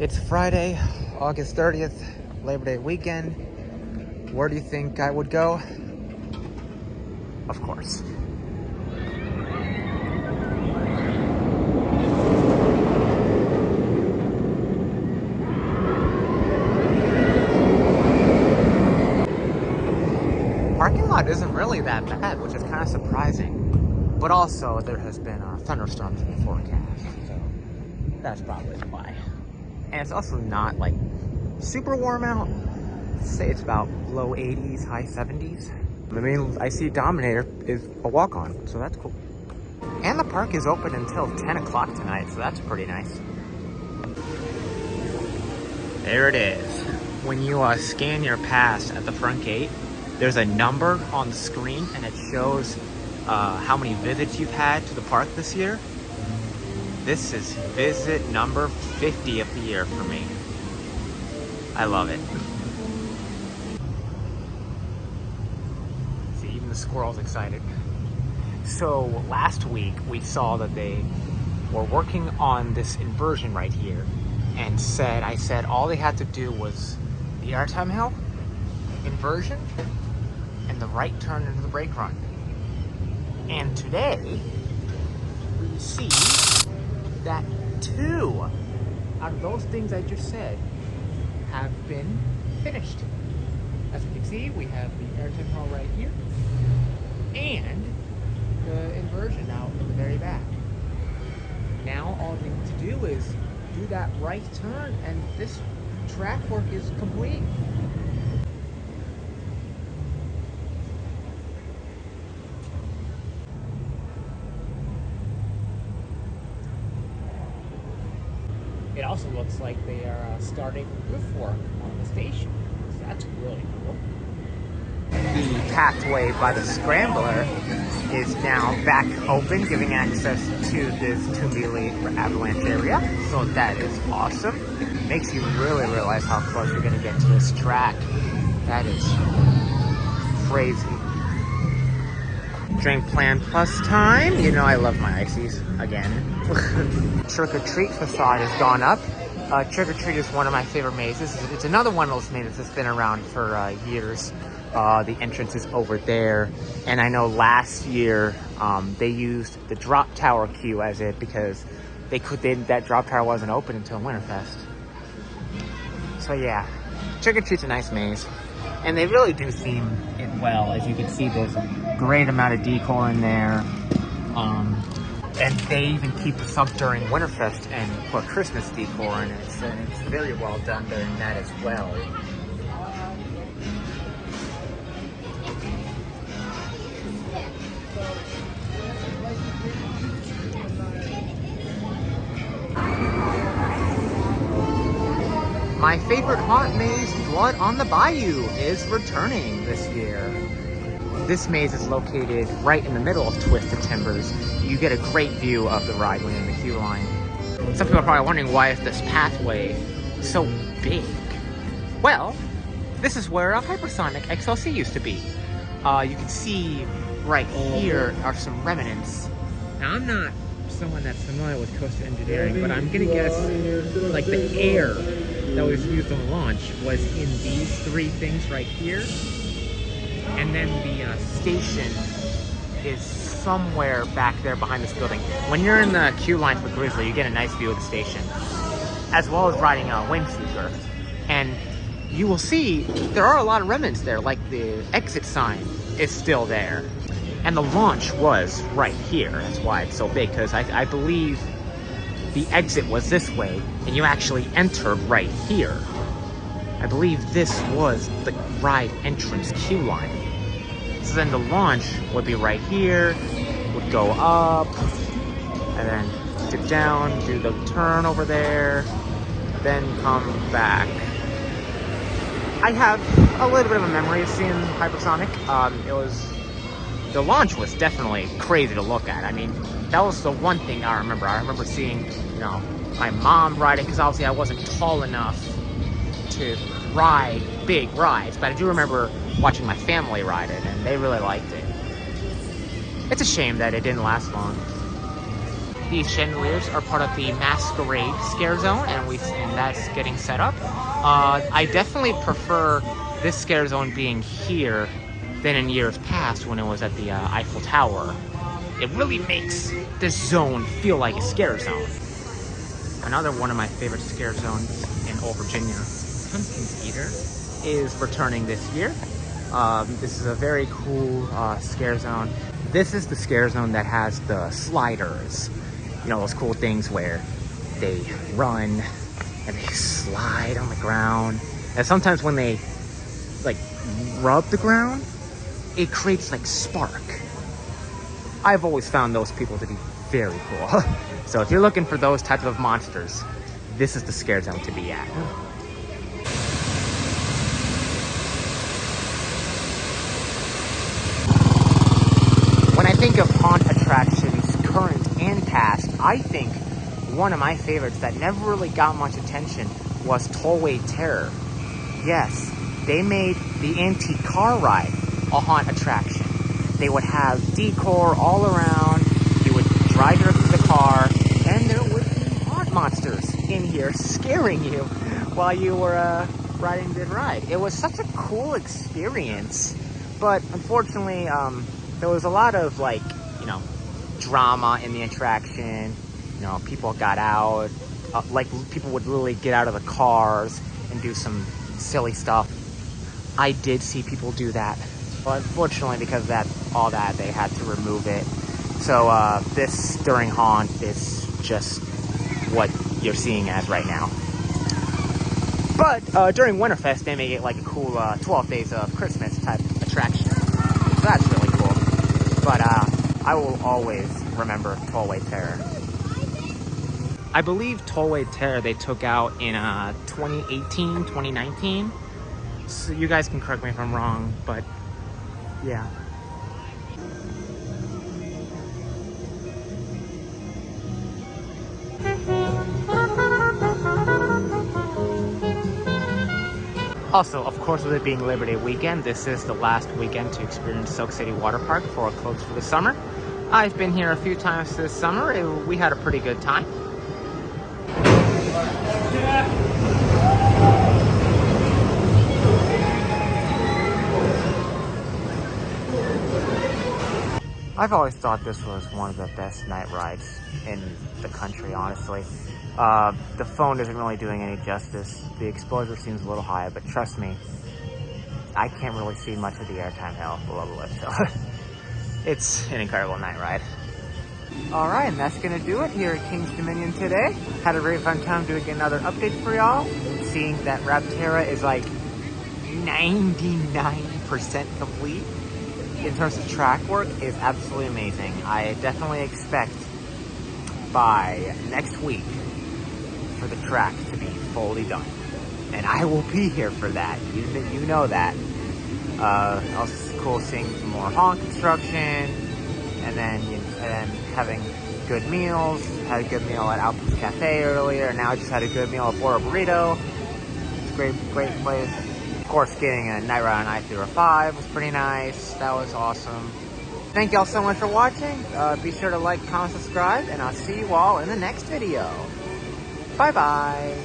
It's Friday, August 30th, Labor Day weekend. Where do you think I would go? Of course. Parking lot isn't really that bad, which is kind of surprising. But also, there has been thunderstorms in the forecast, so that's probably why. And it's also not like super warm out. Let's say it's about low 80s, high 70s. I mean, I see Dominator is a walk-on, so that's cool. And the park is open until 10 o'clock tonight, so that's pretty nice. There it is. When you scan your pass at the front gate, there's a number on the screen, and it shows how many visits you've had to the park this year. This is visit number 50 of the year for me. I love it. See, even the squirrel's excited. So last week we saw that they were working on this inversion right here, and I said all they had to do was the airtime hill, inversion, and the right turn into the brake run. And today we see that 2 out of those things I just said have been finished. As you can see, we have the airtime hill right here and the inversion out in the very back. Now all we need to do is do that right turn, and this track work is complete. It also looks like they are starting roof work on the station, so that's really cool. The pathway by the Scrambler is now back open, giving access to this Tumili avalanche area, so that is awesome. It makes you really realize how close you're going to get to this track. That is crazy. Drink Plan Plus time. You know I love my ices again. Trick or Treat facade has gone up. Trick or Treat is one of my favorite mazes. It's another one of those mazes that's been around for years. The entrance is over there, and I know last year they used the drop tower queue as it because that drop tower wasn't open until Winterfest. So yeah, Trick or Treat's a nice maze, and they really do theme it well. As you can see, there's a great amount of decor in there. And they even keep this up during Winterfest and put Christmas decor in it, and it's very well done during that as well. My favorite haunt maze, Blood on the Bayou, is returning this year. This maze is located right in the middle of Twisted Timbers. You get a great view of the ride when you're in the queue line. Some people are probably wondering, why is this pathway so big? Well, this is where a Hypersonic XLC used to be. You can see right here are some remnants. Now, I'm not someone that's familiar with coaster engineering, but I'm gonna guess like the air that was used on the launch was in these 3 things right here. And then the station is somewhere back there behind this building. When you're in the queue line for Grizzly, you get a nice view of the station, as well as riding a Windseeker. And you will see there are a lot of remnants there, like the exit sign is still there. And the launch was right here. That's why it's so big, because I believe the exit was this way, and you actually entered right here. I believe this was the ride entrance queue line. So then the launch would be right here, would go up, and then dip down, do the turn over there, then come back. I have a little bit of a memory of seeing Hypersonic. The launch was definitely crazy to look at. I mean, that was the one thing I remember. I remember seeing, my mom riding, because obviously I wasn't tall enough to ride big rides, but I do remember watching my family ride it, and they really liked it. It's a shame that it didn't last long. these chandeliers are part of the Masquerade Scare Zone, and that's getting set up. I definitely prefer this Scare Zone being here than in years past when it was at the Eiffel Tower. It really makes this zone feel like a scare zone. Another one of my favorite scare zones in Old Virginia, Pumpkin's Eater, is returning this year. This is a very cool scare zone. This is the scare zone that has the sliders. You know, those cool things where they run and they slide on the ground. And sometimes when they like rub the ground, it creates like spark. I've always found those people to be very cool. So if you're looking for those types of monsters, this is the scare zone to be at. When I think of haunt attractions, current and past, I think one of my favorites that never really got much attention was Tollway Terror. Yes, they made the antique car ride a haunt attraction. They would have decor all around. You would drive your up to the car, and there would be haunt monsters in here scaring you while you were riding the ride. It was such a cool experience, but unfortunately, there was a lot of drama in the attraction. You know, people got out, people would literally get out of the cars and do some silly stuff. I did see people do that. But unfortunately, because of all that, they had to remove it. So this during Haunt is just what you're seeing as right now. But during Winterfest, they make it like a cool 12 Days of Christmas type attraction. So that's really cool. But I will always remember Tollway Terror. I believe Tollway Terror they took out in 2018, 2019. So you guys can correct me if I'm wrong, but yeah. Also, of course, with it being Labor Day weekend, this is the last weekend to experience Silk City Water Park before it closes for the summer. I've been here a few times this summer. We had a pretty good time. I've always thought this was one of the best night rides in the country, honestly. The phone isn't really doing any justice. The exposure seems a little high, but trust me, I can't really see much of the airtime hill below the lift hill. It's an incredible night ride. All right, and that's gonna do it here at King's Dominion today. Had a very fun time doing another update for y'all. Seeing that Rapterra is like 99% complete in terms of track work is absolutely amazing. I definitely expect by next week for the track to be fully done. And I will be here for that. You know that. Also cool seeing some more haunt construction, and then having good meals. Had a good meal at Alpha's Cafe earlier, and now I just had a good meal at Bora Burrito. It's a great place. Of course, getting a night ride on I-305 was pretty nice. That was awesome. Thank y'all so much for watching. Be sure to like, comment, subscribe, and I'll see you all in the next video. Bye-bye.